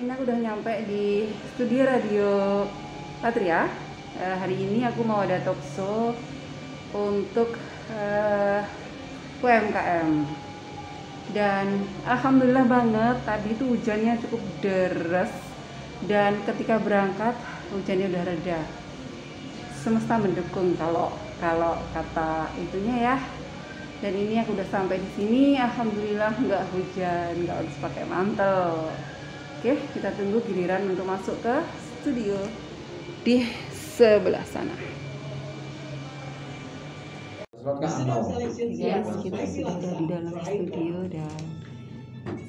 Ini aku udah nyampe di studio Radio Patria. Hari ini aku mau ada talk show untuk UMKM. Dan alhamdulillah banget tadi itu hujannya cukup deras, dan ketika berangkat hujannya udah reda. Semesta mendukung kalau kata itunya ya. Dan ini aku udah sampai di sini, alhamdulillah nggak hujan, nggak harus pakai mantel. Oke, kita tunggu giliran untuk masuk ke studio di sebelah sana. Yes, kita sudah ada di dalam studio dan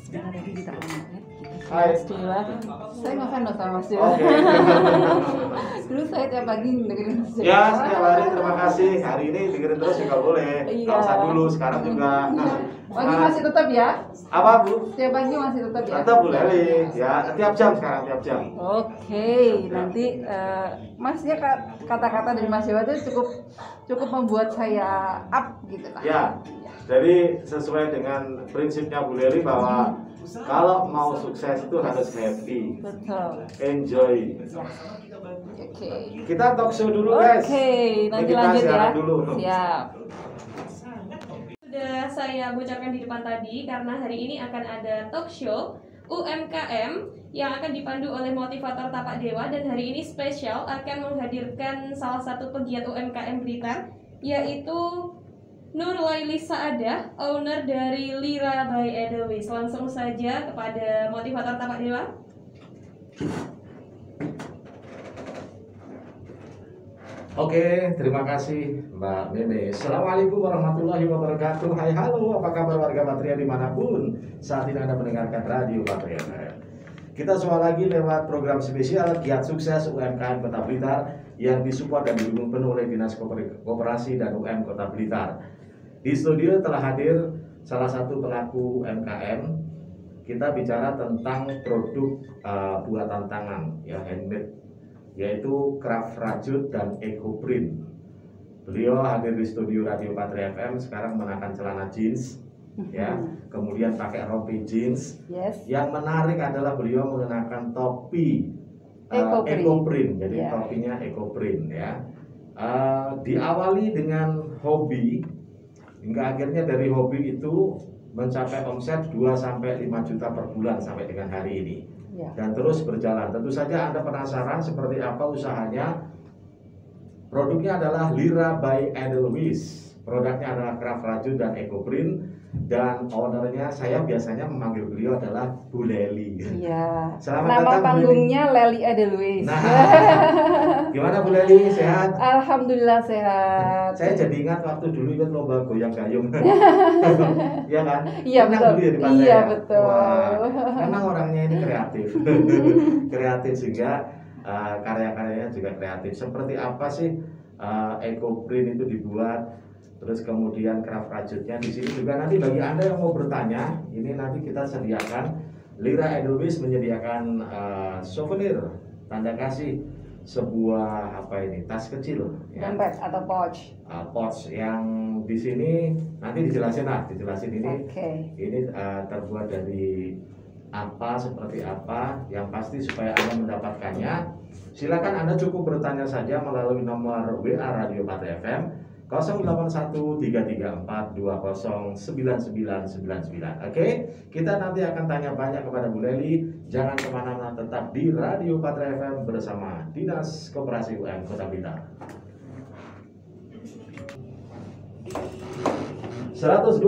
sebentar lagi kita akan lihat. Mas Dewa, saya ngefans loh sama Mas Dewa. Dulu saya tiap pagi dengerin Mas Dewa. Ya, setiap hari, terima kasih. Hari ini dengerin terus juga boleh. Iya. Kalau saya dulu, sekarang juga. Pagi masih tetap ya? Apa Bu? Setiap pagi masih tetap ya? Tetap boleh, ya. Tiap jam sekarang, tiap jam. Oke, nanti Masnya kata-kata dari Mas Dewa itu cukup membuat saya up gitu lah. Ya, jadi sesuai dengan prinsipnya Bu Leli bahwa kalau mau sukses itu harus happy, Betul. enjoy. Oke. Kita talk show dulu guys. Oke, nanti Kita lanjut ya. siaran dulu. Siap. Sudah saya bocorkan di depan tadi karena hari ini akan ada talk show UMKM yang akan dipandu oleh motivator Tapak Dewa, dan hari ini spesial akan menghadirkan salah satu pegiat UMKM Blitar, yaitu Nur Laili Saadah, owner dari Lira by Edelweiss. Langsung saja kepada motivator Tapak Dewa. Oke, terima kasih Mbak Meme. Assalamualaikum warahmatullahi wabarakatuh. Hai halo, apa kabar warga Patria dimanapun saat ini Anda mendengarkan Radio Patria FM. Kita semua lagi lewat program spesial Giat Sukses UMKM Kota Blitar yang disupport dan didukung penuh oleh Dinas Koperasi dan UM Kota Blitar. Di studio telah hadir salah satu pelaku UMKM. Kita bicara tentang produk buatan tangan, ya, handmade, yaitu craft rajut dan eco print. Beliau hadir di studio Radio Patria FM sekarang mengenakan celana jeans, ya, kemudian pakai rompi jeans. Yes. Yang menarik adalah beliau mengenakan topi eco print, jadi topinya eco print, ya. Diawali dengan hobi, hingga akhirnya dari hobi itu mencapai omset 2-5 juta per bulan sampai dengan hari ini. Dan terus berjalan. Tentu saja Anda penasaran seperti apa usahanya. Produknya adalah Lira by Edelweiss. Produknya adalah craft rajut dan eco print. Dan ownernya saya biasanya memanggil beliau adalah Bu Leli. Iya. Selamat Nama datang, panggungnya Leli Edelweiss. Nah, gimana Bu Leli, sehat? Alhamdulillah sehat. Saya jadi ingat waktu dulu ikut lomba goyang gayung. Iya kan? Iya Pernah betul. dulu ya di pantai Iya ya? betul. Wah, memang orangnya ini kreatif. Kreatif sehingga karya-karyanya juga kreatif. Seperti apa sih eco print itu dibuat? Terus kemudian craft rajutnya di sini juga. Nanti bagi Anda yang mau bertanya, ini nanti kita sediakan, Lira Edelweiss menyediakan souvenir tanda kasih, sebuah apa ini, tas kecil, ya. Dompet atau pouch. Pouch yang di sini nanti dijelasin ini. Oke. Ini terbuat dari apa, seperti apa, yang pasti supaya Anda mendapatkannya. Silakan Anda cukup bertanya saja melalui nomor WA Radio Patria FM 081334209999. Oke, kita nanti akan tanya banyak kepada Bu Leli. Jangan kemana-mana, tetap di Radio Patria FM bersama Dinas Koperasi UM Kota Blitar. 102,6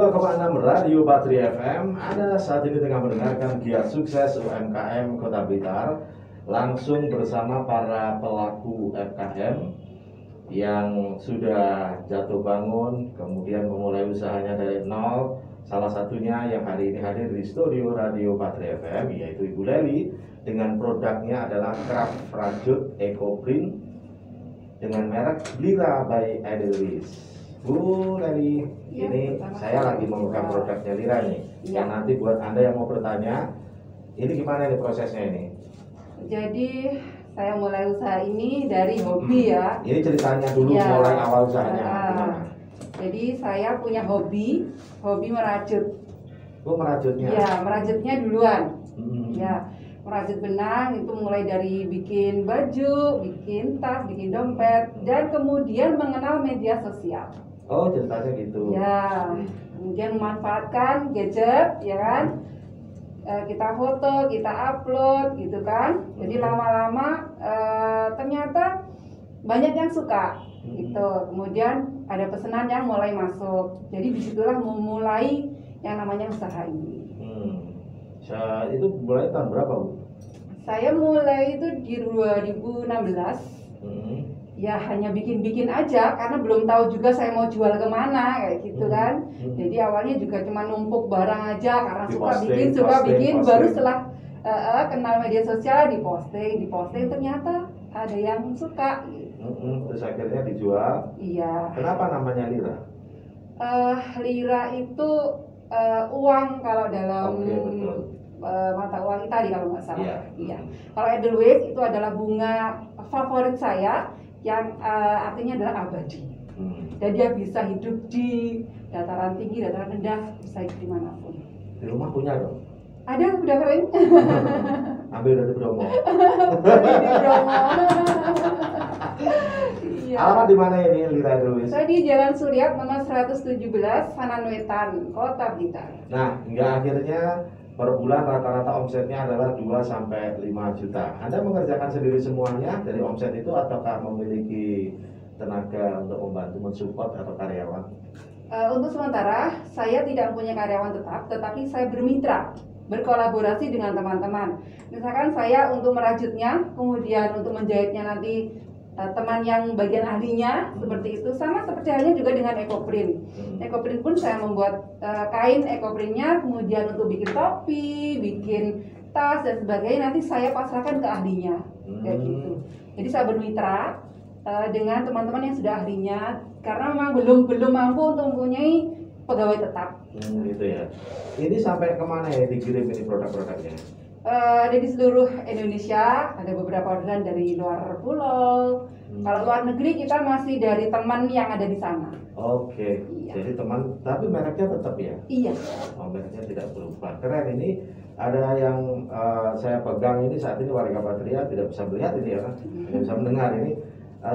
Radio Patria FM. Anda saat ini tengah mendengarkan Giat Sukses UMKM Kota Blitar, langsung bersama para pelaku UMKM yang sudah jatuh bangun, kemudian memulai usahanya dari nol. Salah satunya yang hari ini hadir di studio Radio Patria FM, yaitu Ibu Leli, dengan produknya adalah craft rajut eco print dengan merek Lira by Edelweiss. Bu Leli, Ya, ini saya lagi membuka produknya Lira nih. Ya. Yang nanti buat Anda yang mau bertanya, ini gimana nih prosesnya ini? Jadi saya mulai usaha ini dari hobi ya. Ini ceritanya dulu Ya. mulai awal usahanya gimana? Jadi saya punya hobi merajut. Bu merajutnya? Ya, merajutnya duluan. Hmm. Ya, merajut benang itu mulai dari bikin baju, bikin tas, bikin dompet, dan kemudian mengenal media sosial. Oh, ceritanya gitu. Ya, kemudian memanfaatkan gadget, ya kan? Kita foto, kita upload, gitu kan? Jadi lama-lama ternyata banyak yang suka, gitu. Kemudian ada pesanan yang mulai masuk. Jadi disitulah memulai yang namanya usaha ini. Itu mulai tahun berapa, Bu? Saya mulai itu di 2016. Ya hanya bikin-bikin aja karena belum tahu juga saya mau jual kemana kayak gitu kan. Jadi awalnya juga cuma numpuk barang aja karena suka bikin. Baru setelah kenal media sosial diposting ternyata ada yang suka. Terus akhirnya dijual. Iya. Kenapa namanya lira? Lira itu uang kalau dalam mata uang Itali kalau nggak salah. Iya. Kalau Edelweiss itu adalah bunga favorit saya yang artinya adalah abadi. Dan dia bisa hidup di dataran tinggi, dataran rendah, bisa hidup dimanapun. Di rumah punya dong? Ada, udah kering. Ambil dari Bromo. Dari Bromo. Iya. Alamat di mana ini Lira Edelweiss? Saya di Jalan Suryat nomor 117, Sananwetan, Kota Blitar. Nah, hingga akhirnya per bulan rata-rata omsetnya adalah 2 sampai 5 juta. Anda mengerjakan sendiri semuanya dari omset itu ataukah memiliki tenaga untuk membantu mensupport atau karyawan? Untuk sementara saya tidak punya karyawan tetap, tetapi saya bermitra, berkolaborasi dengan teman-teman. Misalkan saya untuk merajutnya, kemudian untuk menjahitnya nanti teman yang bagian ahlinya seperti itu, sama seperti halnya juga dengan ekoprint. Ekoprint pun saya membuat kain ekoprintnya, kemudian untuk bikin topi, bikin tas dan sebagainya nanti saya pasrahkan ke ahlinya, kayak gitu. Jadi saya bermitra dengan teman-teman yang sudah ahlinya karena memang belum mampu untuk mempunyai pegawai tetap. Gitu ya. Ini sampai kemana ya dikirim ini produk-produknya? Ada di seluruh Indonesia, ada beberapa orderan dari luar pulau. Kalau luar negeri kita masih dari teman yang ada di sana. Oke. Iya. Jadi teman, tapi mereknya tetap ya? Iya. Oh, mereknya tidak berubah. Keren. Ini ada yang saya pegang ini saat ini warga Patria tidak bisa melihat ini ya kan? Tidak bisa mendengar ini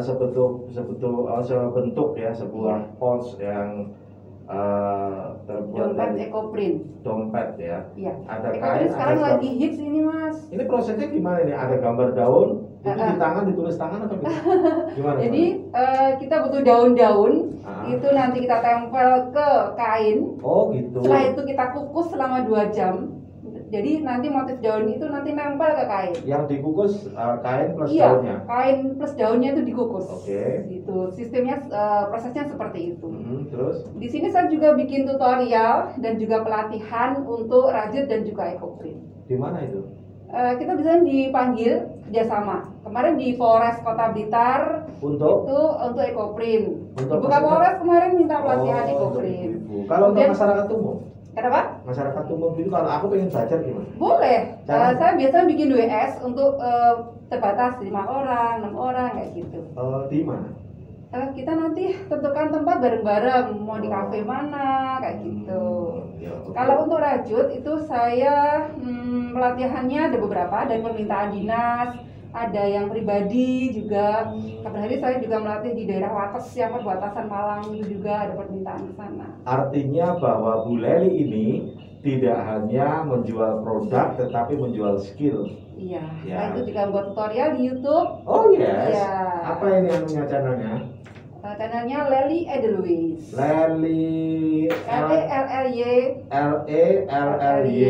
sebentuk ya sebuah pouch yang terbuat Dompet dari ekoprint. dompet ya. Iya. Ada kain, Ekoprint sekarang ada lagi hits ini Mas. Ini prosesnya gimana nih? Ada gambar daun, itu di tangan, ditulis tangan atau gimana? Jadi kita butuh daun-daun, itu nanti kita tempel ke kain. Oh gitu. Setelah itu kita kukus selama 2 jam. Jadi nanti motif daun itu nanti nempel ke kain. Yang dikukus kain plus Iya, daunnya. kain plus daunnya itu dikukus. Oke. Gitu. Sistemnya prosesnya seperti itu. Terus? Di sini saya juga bikin tutorial dan juga pelatihan untuk rajut dan juga ekoprint. Di mana itu? Kita bisa dipanggil kerjasama. Kemarin di Polres Kota Blitar Untuk ekoprint. Untuk Bukan Polres kemarin minta pelatihan untuk ekoprint. ibu. Kalau untuk Kemudian- masyarakat umum, Kenapa? masyarakat umum itu kalau aku pengen belajar gimana? Boleh. Cara? Saya biasanya bikin WS untuk terbatas 5 orang, 6 orang kayak gitu. Di mana? Kita nanti tentukan tempat bareng-bareng, mau di kafe mana kayak gitu. Ya, oke. Kalau untuk rajut itu saya pelatihannya ada beberapa, dari permintaan dinas, ada yang pribadi juga. Kapan hari saya juga melatih di daerah Wates yang perbatasan Malang itu juga ada permintaan ke sana. Artinya bahwa Bu Leli ini tidak hanya menjual produk tetapi menjual skill. Iya. Ya. Saya itu juga membuat tutorial di YouTube. Oh yes. Iya. Apa ini anunya channelnya? Channelnya Lely Edelweiss. Leli Lely LELLY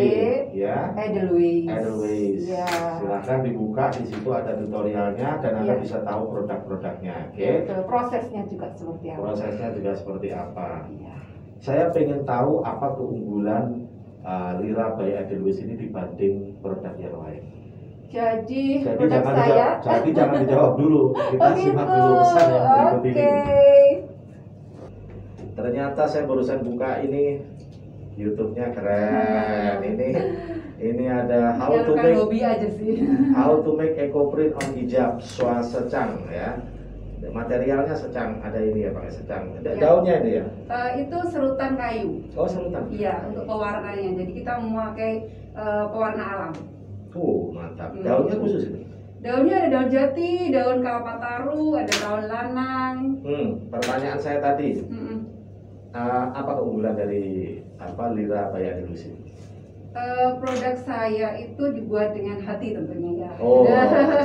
ya. Edelweiss. Edelweiss. Iya. Silahkan dibuka, di situ ada tutorialnya dan Anda Iya. bisa tahu produk-produknya. Oke. Gitu. Prosesnya juga seperti apa? Prosesnya juga seperti apa? Iya. Saya pengen tahu apa keunggulan Lira by Edelweiss ini dibanding produk yang lain. Jadi produk saya. Jangan dijawab dulu. Kita Oh simak gitu. dulu pesan yang berikut Oke. ini. Ternyata saya barusan buka ini YouTube-nya keren. Ini ada how to Bukan make hobi aja sih. how to make eco print on hijab swasecang ya. Materialnya secang, ada ini ya pakai secang. Ya. Daunnya ini ya. Itu serutan kayu. Oh serutan. Iya, untuk pewarnanya. Jadi kita memakai pewarna alam. Mantap. Daunnya khusus itu. Daunnya ada daun jati, daun kalpataru, ada daun lanang. Pertanyaan saya tadi, Mm-mm. apa keunggulan dari Lira Bayi Adilusi? Produk saya itu dibuat dengan hati tentunya ya. Oh,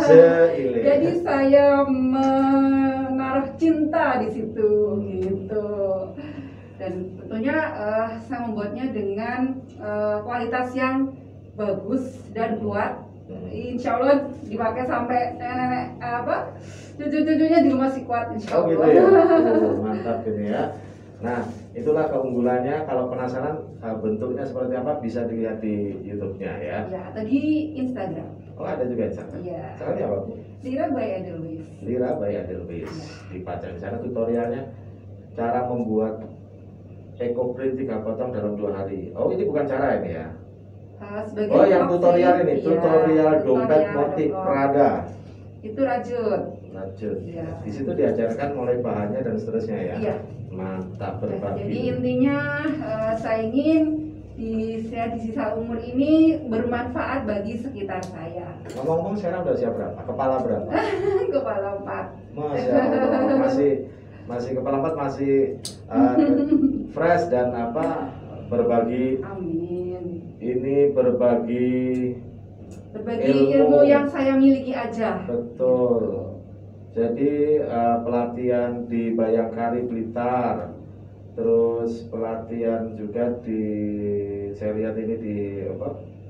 seile. Jadi saya menaruh cinta di situ gitu. Dan tentunya saya membuatnya dengan kualitas yang bagus dan kuat. Insya Allah dipakai sampai nenek-nenek cucu-cucunya juga masih kuat insya Oh Allah. gitu ya. Mantap ini ya. Nah, itulah keunggulannya. Kalau penasaran bentuknya seperti apa bisa dilihat di YouTube-nya ya. Ya, atau di Instagram. Oh, ada juga Instagram. Iya. Instagramnya apa, Bu? Lira by Edelweiss. Lira Bayi Adilusi. Dibaca di sana tutorialnya cara membuat eco-print 3 potong dalam 2 hari. Oh, ini bukan cara ini ya. Sebagai Oh, yang opsi, tutorial ini, iya, tutorial dompet tutorial motif dompet. Prada. Itu rajut. Lanjut. Iya. Di situ diajarkan mulai bahannya dan seterusnya ya. Iya. Mantap Jadi berbagi. intinya saya ingin saya di sisa umur ini bermanfaat bagi sekitar saya. Ngomong-ngomong sekarang udah siap berapa? Kepala berapa? Kepala 4. Masya Allah, masih kepala 4 masih fresh dan berbagi Amin. ini berbagi Berbagi Ilmu. ilmu yang saya miliki aja. betul. Jadi pelatihan di Bayangkari Blitar, terus pelatihan juga di saya lihat ini di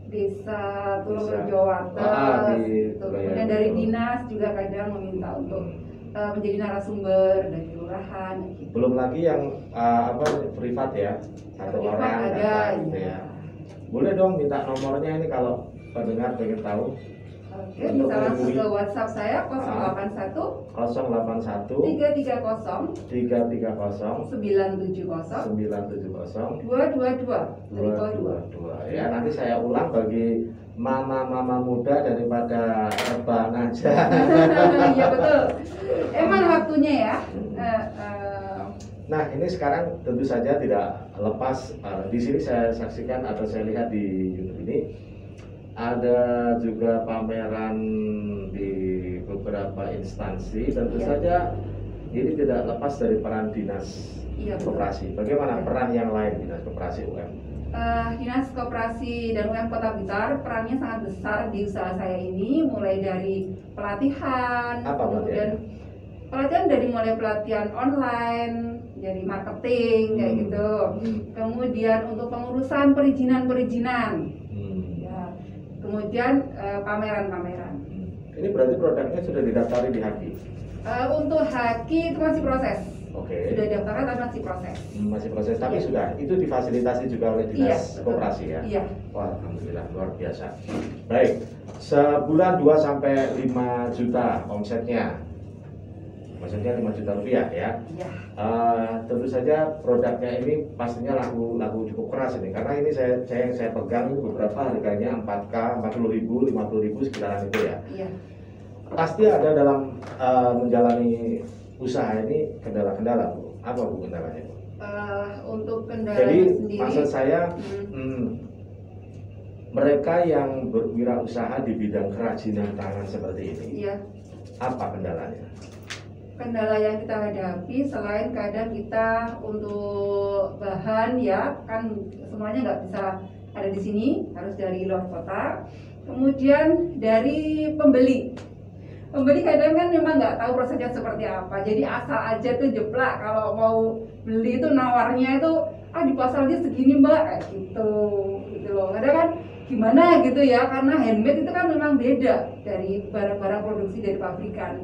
Desa Tulungagung Desa. Jawa Di Kemudian dari dinas juga kadang meminta untuk menjadi narasumber dari kelurahan gitu. belum lagi yang privat ya, satu Privat orang ada, datang, gitu ya. ya. Boleh dong minta nomornya ini kalau pendengar pengen tahu. Oke, Untuk bisa langsung menghubungi. ke WhatsApp saya 081 081 330 330 970 970 222 triple 2. 222 ya. Nanti saya ulang bagi mama-mama muda daripada rebahan aja. Iya betul. Emang waktunya ya. Nah, ini sekarang tentu saja tidak lepas di sini saya saksikan atau saya lihat di YouTube ini ada juga pameran di beberapa instansi. Tentu Iya. saja ini tidak lepas dari peran dinas Iya betul. koperasi. Bagaimana Iya. peran yang lain dinas koperasi UM? Dinas Koperasi dan UM Kota Blitar perannya sangat besar di usaha saya ini, mulai dari pelatihan, Apa kemudian pelatihan dari mulai pelatihan online, jadi marketing kayak gitu, kemudian untuk pengurusan perizinan, ya, kemudian pameran-pameran. Ini berarti produknya sudah didaftari di Haki. Untuk Haki itu masih proses, Oke. sudah daftarkan tapi masih proses. Masih proses, tapi Iya. sudah. Itu difasilitasi juga oleh Iya, dinas betul. koperasi ya. Iya. Wah, alhamdulillah luar biasa. Baik, sebulan 2 sampai 5 juta omsetnya. Maksudnya 5 juta rupiah ya. Iya. Tentu saja produknya ini pastinya laku cukup keras ini, karena ini saya pegang ini beberapa harganya 4K, 40.000, 50.000 sekitaran itu ya. Iya. Pasti ada dalam menjalani usaha ini kendala-kendala, Bu. Apa Bu kendalanya, Bu? Untuk kendala Jadi sendiri. maksud saya mereka yang berwirausaha di bidang kerajinan tangan seperti ini, Iya. apa kendalanya? Kendala yang kita hadapi selain kadang kita untuk bahan ya kan semuanya nggak bisa ada di sini, harus dari luar kota. Kemudian dari pembeli kadang kan memang nggak tahu prosesnya seperti apa, jadi asal aja tuh jeplak kalau mau beli itu nawarnya itu di pasarnya segini mbak kayak gitu loh. Kadang kan gimana gitu ya, karena handmade itu kan memang beda dari barang-barang produksi dari pabrikan.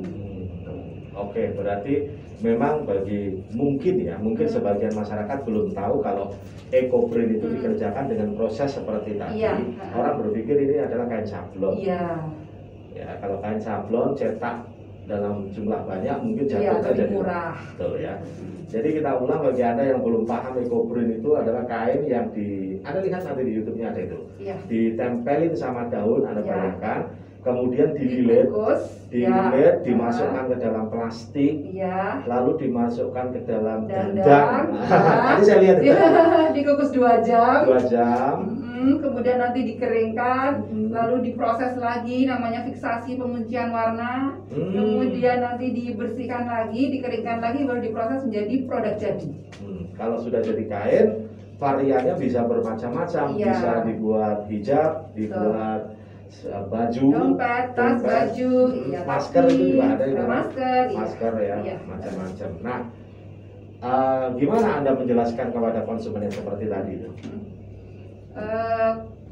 Oke, berarti memang mungkin sebagian masyarakat belum tahu kalau eco-print itu dikerjakan dengan proses seperti tadi. Iya. Orang berpikir ini adalah kain sablon. Iya. Ya, kalau kain sablon cetak dalam jumlah banyak mungkin Iya, jatuhnya lebih jadi murah. betul ya. Jadi kita ulang bagi Anda yang belum paham eco-print itu adalah kain yang Anda lihat nanti di YouTube-nya ada itu. Iya. Ditempelin sama daun, Anda Iya. bayangkan, kemudian dililit, Dibungkus, dimasukkan ke dalam plastik, Iya. lalu dimasukkan ke dalam Dandang. dandang. Tadi saya lihat itu. Dikukus 2 jam. 2 jam, Kemudian nanti dikeringkan, lalu diproses lagi, namanya fiksasi penguncian warna. Kemudian nanti dibersihkan lagi, dikeringkan lagi, baru diproses menjadi produk jadi. Kalau sudah jadi kain, variannya bisa bermacam-macam. Iya. Bisa dibuat hijab, dibuat baju, Dompet, tas, baju, iya, masker topi, itu juga ada ya, masker, iya. masker ya, Iya. macam-macam. Nah, gimana Anda menjelaskan kepada konsumen yang seperti tadi itu?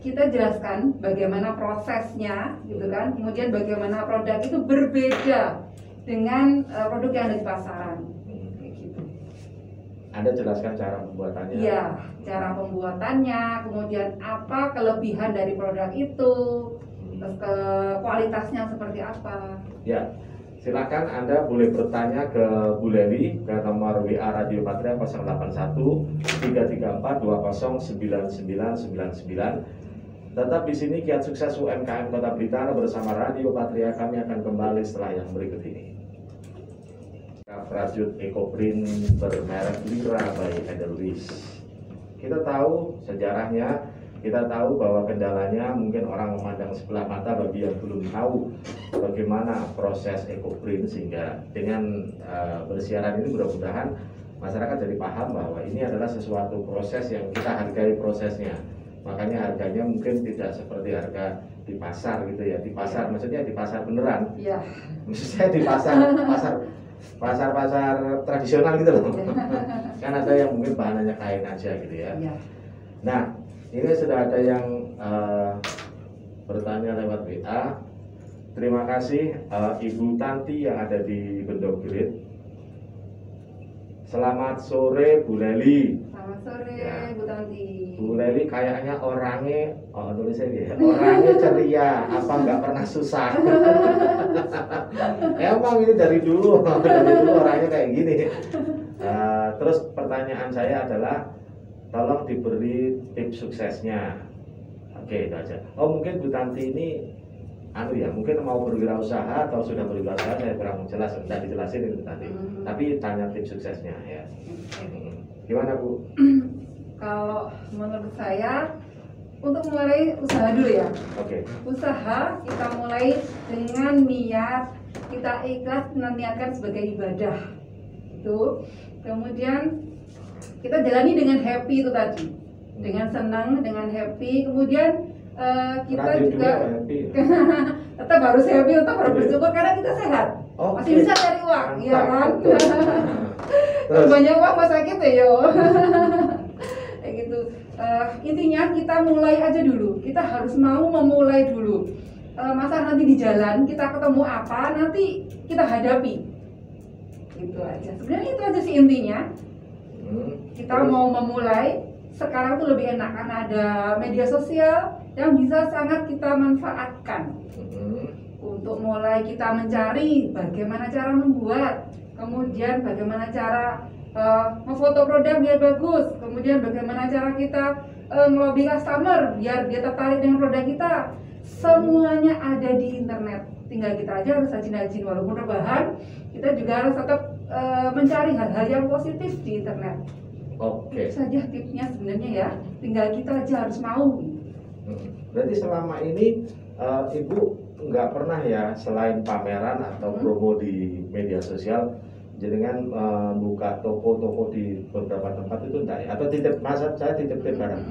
Kita jelaskan bagaimana prosesnya, gitu kan. Kemudian bagaimana produk itu berbeda dengan produk yang ada di pasaran. Kayak gitu. Anda jelaskan cara pembuatannya. Iya, cara pembuatannya, kemudian apa kelebihan dari produk itu, terus ke kualitasnya seperti apa. Ya, silakan Anda boleh bertanya ke Bu Leli ke nomor WA Radio Patria 081 334 20 9999. Tetap di sini Kiat Sukses UMKM Kota Blitar bersama Radio Patria. Kami akan kembali setelah yang berikut ini. Prajut Ecoprint bermerek Lira by Edelweiss. Kita tahu sejarahnya, kita tahu bahwa kendalanya mungkin orang memandang sebelah mata bagi yang belum tahu bagaimana proses Ecoprint, sehingga dengan bersiaran ini mudah-mudahan masyarakat jadi paham bahwa ini adalah sesuatu proses yang kita hargai prosesnya. Makanya harganya mungkin tidak seperti harga di pasar gitu ya. Di pasar maksudnya di pasar beneran. Iya. Maksudnya di pasar tradisional gitu loh. Kan ada yang mungkin bahannya kain aja gitu ya. Iya. Nah, ini sudah ada yang bertanya lewat WA. Terima kasih Ibu Tanti yang ada di Bendok Grid. Selamat sore Bu Leli. Selamat sore, Ya. Bu Tanti. Bu Leli kayaknya orangnya, tulisnya gitu, orangnya ceria, apa nggak pernah susah? Emang ini dari dulu orangnya kayak gini. Terus pertanyaan saya adalah, tolong diberi tips suksesnya. Oke, itu aja. Mungkin Bu Tanti ini, mungkin mau berwirausaha atau sudah berwirausaha, saya kurang jelas, tidak dijelasin itu tadi. Tapi tanya tips suksesnya ya. Gimana Bu? Kalau menurut saya, untuk mulai usaha dulu ya. Oke. Usaha kita mulai dengan niat, kita ikhlas meniatkan sebagai ibadah. Itu. Kemudian kita jalani dengan happy itu tadi. Dengan senang, dengan happy. Kemudian kita Radio juga happy. tetap harus happy, tetap harus bersyukur karena kita sehat. Masih bisa cari uang, iya kan? Terus Banyak uang masa kita yo. Kayak gitu. Intinya kita mulai aja dulu. Kita harus mau memulai dulu. Masa nanti di jalan kita ketemu apa, nanti kita hadapi. Gitu aja. Sebenarnya itu aja sih intinya. Kita mau memulai. Sekarang tuh lebih enak karena ada media sosial yang bisa sangat kita manfaatkan. Untuk mulai kita mencari bagaimana cara membuat, kemudian bagaimana cara memfoto produk biar bagus, kemudian bagaimana cara kita ngelobi customer biar dia tertarik dengan produk kita. Semuanya ada di internet, tinggal kita aja harus rajin-rajin, walaupun rebahan kita juga harus tetap mencari hal-hal yang positif di internet. Oke. Itu saja tipsnya sebenarnya ya, tinggal kita aja harus mau. Berarti selama ini Ibu nggak pernah ya, selain pameran atau promo di media sosial, jenengan buka toko-toko di beberapa tempat itu enggak ya? Atau saya titip barang?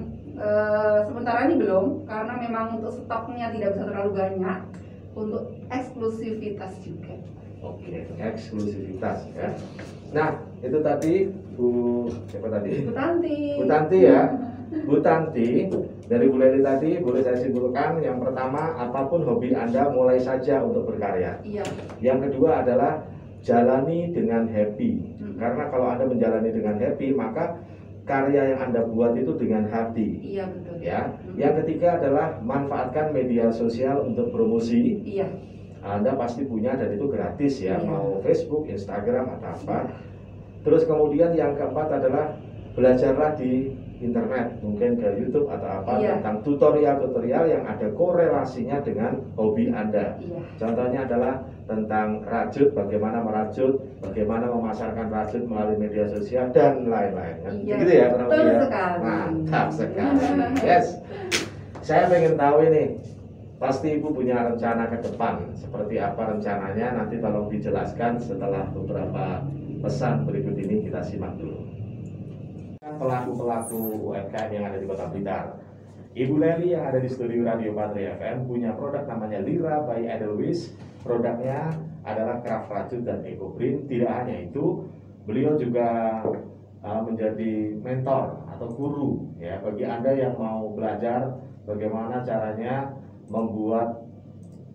Sementara ini belum, karena memang untuk stoknya tidak bisa terlalu banyak, untuk eksklusivitas juga. Oke, eksklusivitas ya. Nah, itu tadi siapa tadi? Bu Tanti. Bu Tanti ya. Bu Tanti, dari Bu Leli tadi boleh saya simpulkan, yang pertama, apapun hobi Anda mulai saja untuk berkarya. Iya. Yang kedua adalah jalani dengan happy. Karena kalau Anda menjalani dengan happy, maka karya yang Anda buat itu dengan hati. Iya, betul. Ya. Yang ketiga adalah manfaatkan media sosial untuk promosi. Iya. Anda pasti punya dan itu gratis ya, Iya. mau Facebook, Instagram atau apa. Terus kemudian yang keempat adalah belajarlah di internet, mungkin ke YouTube atau apa, Iya. tentang tutorial-tutorial yang ada korelasinya dengan hobi Anda. Iya. Contohnya adalah tentang rajut, bagaimana merajut, bagaimana memasarkan rajut melalui media sosial dan lain-lain. Iya, Begitu ya, kurang betul lebih ya. sekali. Mantap sekali. Yes. saya pengen tahu ini, pasti Ibu punya rencana ke depan. Seperti apa rencananya? Nanti tolong dijelaskan setelah beberapa pesan berikut ini, kita simak dulu. Pelaku-pelaku UMKM yang ada di Kota Blitar. Ibu Leli yang ada di studio Radio Patria FM punya produk namanya Lira by Edelweiss. Produknya adalah craft rajut dan ecoprint. Tidak hanya itu, beliau juga menjadi mentor atau guru ya bagi Anda yang mau belajar bagaimana caranya membuat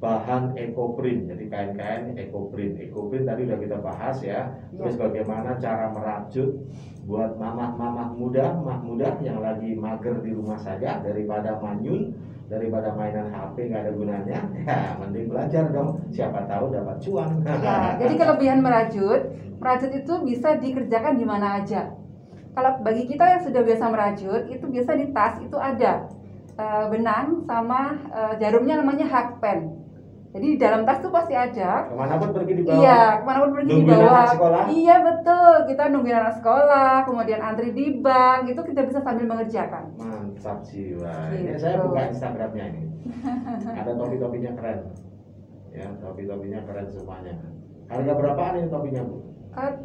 bahan ecoprint. Jadi kain-kain ecoprint. Ecoprint tadi udah kita bahas ya. Terus bagaimana cara merajut buat mamah-mamah muda, muda yang lagi mager di rumah saja, daripada manyun, daripada mainan HP nggak ada gunanya, ya mending belajar dong. Siapa tahu dapat cuan. Ya, jadi kelebihan merajut itu bisa dikerjakan di mana aja. Kalau bagi kita yang sudah biasa merajut, itu biasa di tas itu ada benang sama jarumnya namanya hakpen. Jadi di dalam tas tuh pasti ada. Kemanapun pergi di bawah. Iya, kemanapun pergi di Nungguin bawah. anak sekolah. Iya betul. Kita nungguin anak sekolah, kemudian antri di bank, itu kita bisa sambil mengerjakan. Mantap jiwa. Gitu. Ini saya buka Instagramnya ini. Ada topi-topinya keren. Ya, topi-topinya keren semuanya. Harga berapaan ini topinya, Bu?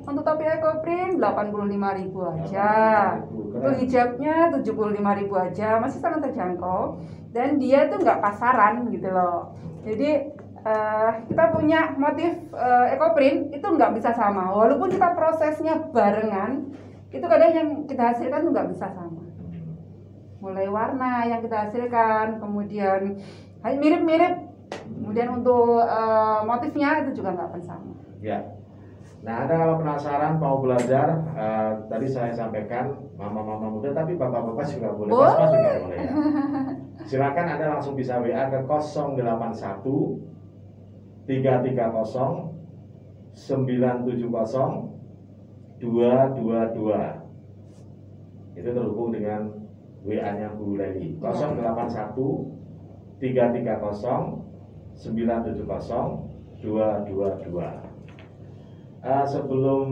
Untuk topi ecoprint 85.000 aja. 85.000, Untuk hijabnya 75.000 aja, masih sangat terjangkau. Dan dia tuh nggak pasaran gitu loh. Jadi kita punya motif ecoprint itu nggak bisa sama, walaupun kita prosesnya barengan, itu kadang yang kita hasilkan tuh nggak bisa sama. Mulai warna yang kita hasilkan, kemudian mirip-mirip, kemudian untuk motifnya itu juga nggak akan sama. Ya. Nah, Anda kalau penasaran mau belajar, tadi saya sampaikan mama-mama muda, tapi bapak-bapak juga boleh, mas-mas juga boleh ya. Silakan Anda langsung bisa WA ke 081 330 970 222. Itu terhubung dengan WA-nya Bu Leli. 081 330 970 222. Sebelum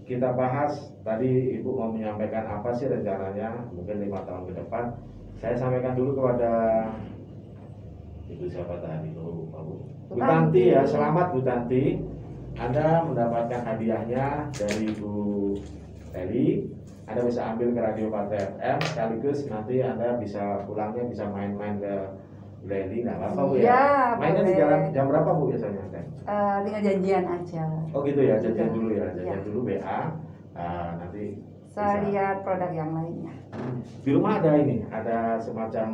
kita bahas, tadi Ibu mau menyampaikan apa sih rencananya mungkin 5 tahun ke depan. Saya sampaikan dulu kepada Ibu siapa tadi, Bu Tanti ya. Selamat Bu Tanti, Anda mendapatkan hadiahnya dari Bu Leli. Anda bisa ambil ke Radio Patria FM, sekaligus nanti Anda bisa pulangnya bisa main-main ke Leli, nggak apa-apa Bu ya. Mainnya di jalan jam berapa Bu biasanya? Tinggal janjian aja. Oh gitu ya, janjian dulu ya, janjian dulu WA. Nanti saya lihat produk yang lainnya. Di rumah ada ini, ada semacam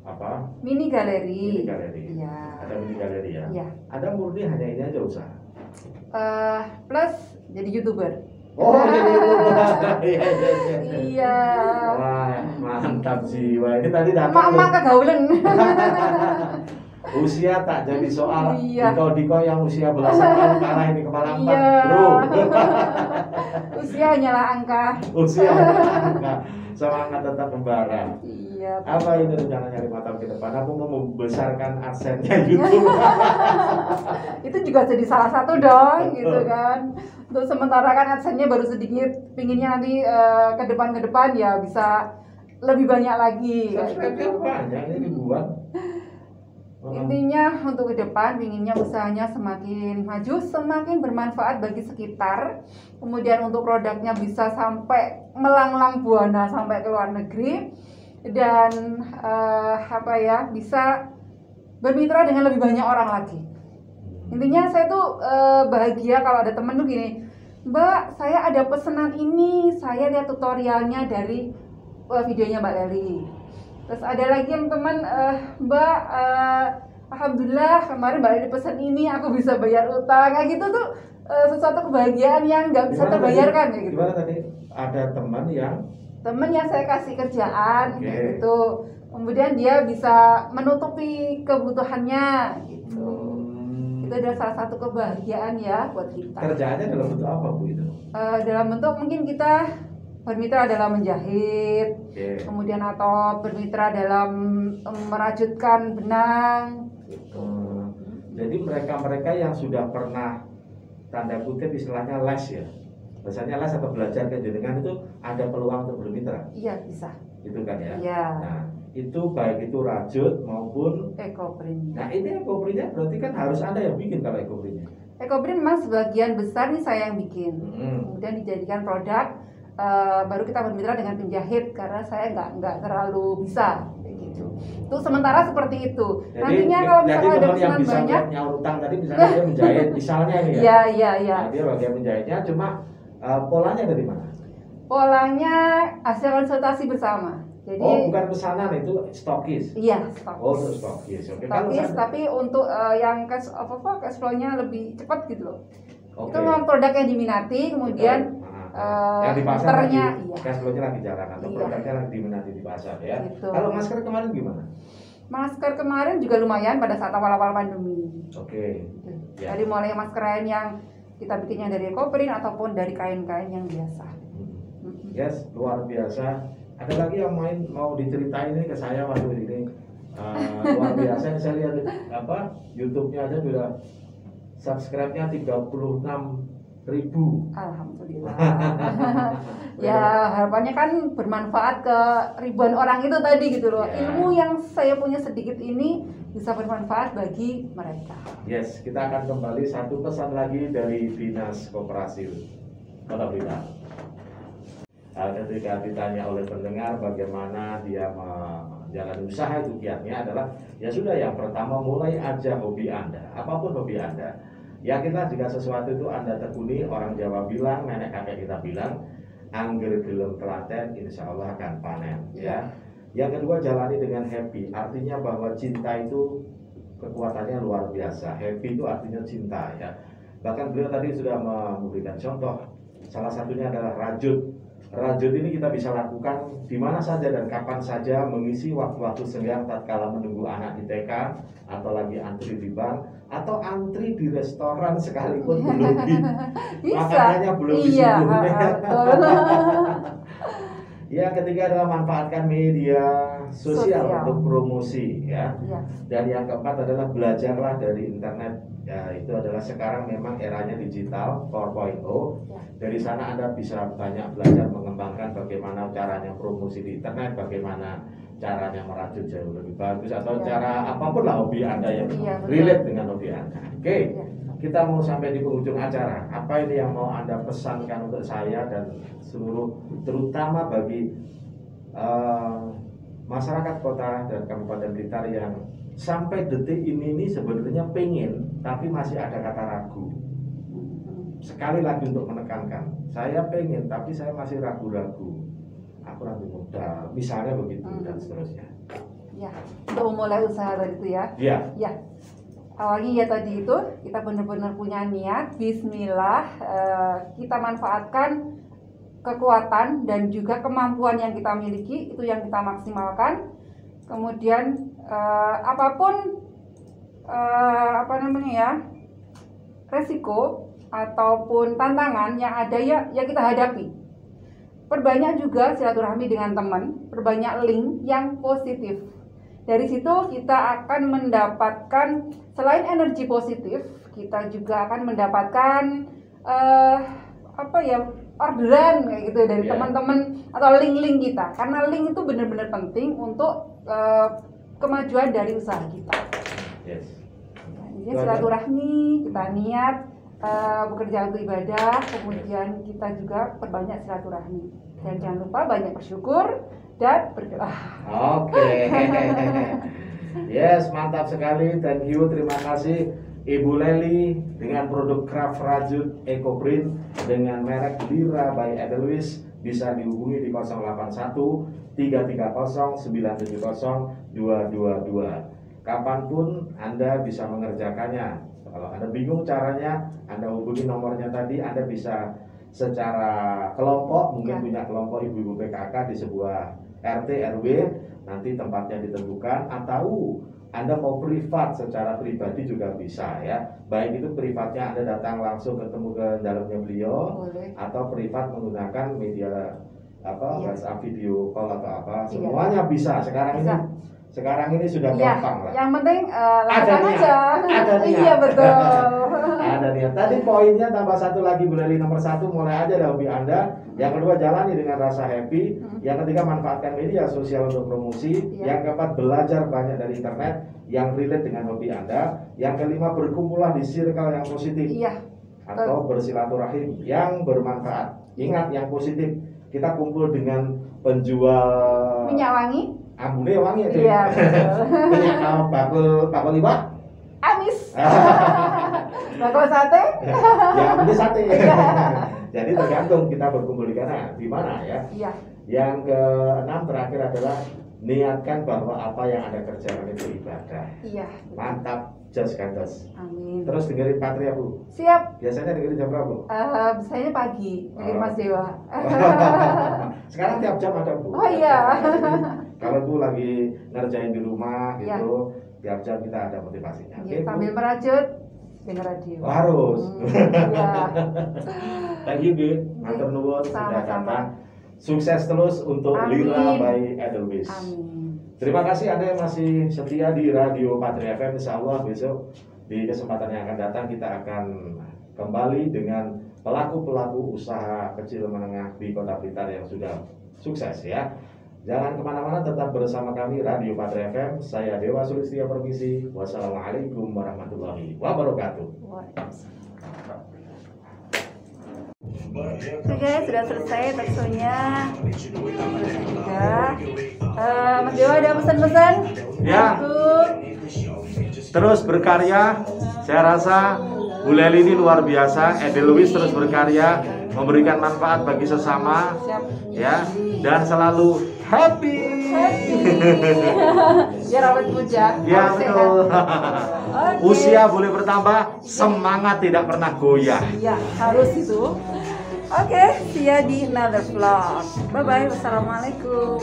apa? Mini galeri. Mini galeri. Iya. Ada mini galeri ya. Iya. Ada murni hanya ini aja usaha. Plus jadi YouTuber. Oh, jadi YouTuber. Iya. Iya. Wah, mantap jiwa. Ini tadi datang. Emak-emak kegaulan. Usia tak jadi soal. Iya. Diko yang usia belasan tahun ke arah ini kepala 4, Iya. bro. Usia hanyalah angka. Usia enggak, semangat tetap membara. Iya. Apa ini rencananya 5 tahun ke depan? Aku mau membesarkan adsense-nya YouTube. Itu juga jadi salah satu dong, gitu kan. Untuk sementara kan adsense-nya baru sedikit, pinginnya nanti ke depan ya bisa lebih banyak lagi. Subscribe-nya banyak ini dibuat. Intinya untuk ke depan pinginnya usahanya semakin maju, semakin bermanfaat bagi sekitar. Kemudian untuk produknya bisa sampai melanglang buana sampai ke luar negeri, dan bisa bermitra dengan lebih banyak orang lagi. Intinya saya tuh bahagia kalau ada temen tuh gini, Mbak, saya ada pesanan ini, saya lihat tutorialnya dari videonya Mbak Leli. Terus ada lagi yang teman, Mbak, alhamdulillah kemarin Mbak Leli pesan ini, aku bisa bayar utang. Kayak gitu tuh sesuatu kebahagiaan yang nggak bisa terbayarkan kayak gitu. Gimana tadi? Ada teman yang saya kasih kerjaan, kayak gitu. Kemudian dia bisa menutupi kebutuhannya, gitu. Itu adalah salah satu kebahagiaan ya buat kita. Kerjaannya dalam bentuk apa Bu itu? Dalam bentuk mungkin kita bermitra dalam menjahit, kemudian atau bermitra dalam merajutkan benang. Gitu. Jadi mereka yang sudah pernah tanda kutip istilahnya les ya, biasanya les atau belajar ke jenengan itu ada peluang untuk bermitra. Iya bisa. Itu kan ya. Iya. Nah itu baik itu rajut maupun Ekoprint. nah ini ekoprintnya berarti kan harus Anda yang bikin kalau ekoprintnya. Ekoprint mas sebagian besar nih saya yang bikin. Hmm. Kemudian dijadikan produk, baru kita bermitra dengan penjahit karena saya nggak terlalu bisa kayak gitu. Itu sementara seperti itu. Jadi, Nantinya kalau misalnya jadi ada teman yang pesanan bisa banyak, nyaur utang tadi misalnya dia menjahit misalnya ini ya. iya iya iya. Nah, dia bagian menjahitnya cuma polanya dari mana? Polanya hasil konsultasi bersama. Jadi Oh, bukan pesanan itu stokis. iya stokis. Oh, untuk stokis. Oke, kalau Stokis, saya- tapi untuk yang cash flow-nya lebih cepat gitu loh. Oke. Itu memang produk yang diminati, kemudian yang di pasar lagi, muternya, iya. cash flow-nya lagi jalan atau Iya. produknya lagi diminati di pasar ya. Gitu. Kalau masker kemarin gimana? Masker kemarin juga lumayan pada saat awal-awal pandemi. Oke. Ya. Dari mulai masker kain yang kita bikinnya dari ekoprint ataupun dari kain-kain yang biasa. Yes, luar biasa. Ada lagi yang mau diceritain ini ke saya waktu ini luar biasa. Saya lihat apa YouTube-nya aja sudah subscribe-nya 36.000. Alhamdulillah. Ya harapannya kan bermanfaat ke ribuan orang itu tadi gitu loh. Ya. Ilmu yang saya punya sedikit ini bisa bermanfaat bagi mereka. Yes, kita akan kembali satu pesan lagi dari Dinas Koperasi Kota Blitar. Ketika ditanya oleh pendengar bagaimana dia menjalani usaha itu kiatnya adalah ya sudah yang pertama mulai aja hobi Anda, apapun hobi Anda. Yakinlah jika sesuatu itu Anda tekuni, orang Jawa bilang, nenek kakek kita bilang, angger gelem telaten insya Allah akan panen ya. Yang kedua jalani dengan happy, artinya bahwa cinta itu kekuatannya luar biasa. Happy itu artinya cinta ya. Bahkan beliau tadi sudah memberikan contoh, salah satunya adalah rajut. Rajut ini kita bisa lakukan di mana saja dan kapan saja, mengisi waktu-waktu senggang tatkala menunggu anak di TK atau lagi antri di bank atau antri di restoran sekalipun belum di Bisa. makanannya belum Iya, disuguhi. betul. Ya, ketiga adalah manfaatkan media sosial Sosial. untuk promosi ya. Iya. Dan yang keempat adalah belajarlah dari internet. Ya, itu adalah sekarang memang eranya digital 4.0. Ya. Dari sana Anda bisa banyak belajar mengembangkan bagaimana caranya promosi di internet, bagaimana caranya merajut jauh lebih bagus atau Ya. cara apapun lah hobi Anda yang Iya, betul. relate dengan hobi Anda. Oke. Ya. Kita mau sampai di penghujung acara. Apa ini yang mau Anda pesankan untuk saya dan seluruh, terutama bagi masyarakat kota dan Kabupaten Blitar yang sampai detik ini sebenarnya pengen, tapi masih ada kata ragu. Sekali lagi untuk menekankan, saya pengen, tapi saya masih ragu-ragu. Aku ragu modal, misalnya begitu dan seterusnya. Ya, untuk memulai usaha tadi itu ya. Ya, Ya, awalnya ya tadi itu kita benar-benar punya niat, Bismillah, kita manfaatkan kekuatan dan juga kemampuan yang kita miliki, itu yang kita maksimalkan. Kemudian apapun resiko ataupun tantangan yang ada ya kita hadapi. Perbanyak juga silaturahmi dengan teman, perbanyak link yang positif. Dari situ kita akan mendapatkan selain energi positif, kita juga akan mendapatkan orderan kayak gitu dari Yeah. teman-teman atau link-link kita. Karena link itu benar-benar penting untuk kemajuan dari usaha kita. yes. Jadi silaturahmi, kita niat bekerja untuk ibadah, kemudian kita juga perbanyak silaturahmi. Dan jangan lupa banyak bersyukur dan berdoa. Oke. Yes, mantap sekali. Thank you, terima kasih Ibu Leli dengan produk Craft Rajut Ekoprint dengan merek Lira by Edelweiss. Bisa dihubungi di 081 330 970 222. Kapanpun Anda bisa mengerjakannya. Kalau Anda bingung caranya, Anda hubungi nomornya tadi. Anda bisa secara kelompok, mungkin Ya. punya kelompok ibu-ibu PKK di sebuah RT RW, nanti tempatnya ditentukan, atau Anda mau privat secara pribadi juga bisa ya. Baik itu privatnya Anda datang langsung ketemu ke dalamnya beliau, Boleh. atau privat menggunakan media Iya. WhatsApp video call atau apa, Iya. semuanya bisa. Sekarang ini sudah Iya, gampang lah. yang penting Ada lakukan niat. aja. Ada niat. Iya betul. Ada niat ya. Tadi poinnya tambah satu lagi, Bu Leli. Nomor 1, mulai aja dari hobi Anda. Yang kedua, jalani dengan rasa happy. Yang ketiga, manfaatkan media sosial untuk promosi. Yang keempat, belajar banyak dari internet yang relate dengan hobi Anda. Yang kelima, berkumpullah di circle yang positif. Atau bersilaturahim yang bermanfaat. Ingat yang positif. Kita kumpul dengan penjual minyak wangi. Ambune wangi ya. Iya. Minyak bakul liwat. Amis. Bakul sate. Ya, ini sate. Jadi tergantung kita berkumpul di mana ya. Iya. Yang ke-6 terakhir adalah niatkan bahwa apa yang Anda kerjakan itu ibadah. Iya. Mantap, just gandos. Amin. Terus dengerin Patria, Bu. Siap. Biasanya dengerin jam berapa, Bu? Biasanya pagi dengerin Mas Dewa. Sekarang tiap jam ada, Bu. Oh iya. Kalau Bu lagi ngerjain di rumah gitu, tiap jam kita ada motivasinya. Iya, sambil merajut denger radio. Oh, harus. Iya. Thank you, Bu. Matur nuwun sudah datang. Sukses terus untuk Amin. Lira by Edelweiss. Amin. Terima kasih Anda yang masih setia di Radio Patria FM. Insya Allah besok di kesempatan yang akan datang kita akan kembali dengan pelaku-pelaku usaha kecil menengah di Kota Blitar yang sudah sukses ya. Jangan kemana-mana, tetap bersama kami Radio Patria FM. Saya Dewa Sulistya permisi. Wassalamualaikum warahmatullahi wabarakatuh. Oke guys, sudah selesai talkshow-nya. Selesai juga. Mas Dewa ada pesan-pesan? Ya. Terus berkarya. Saya rasa Bu Leli ini luar biasa. Edelweiss terus berkarya, memberikan manfaat bagi sesama. Ya, dan selalu happy. Biar awet muda. Ya betul. Usia boleh bertambah, semangat tidak pernah goyah. Iya, harus itu. Oke, see ya di another vlog. Bye bye. Wassalamualaikum.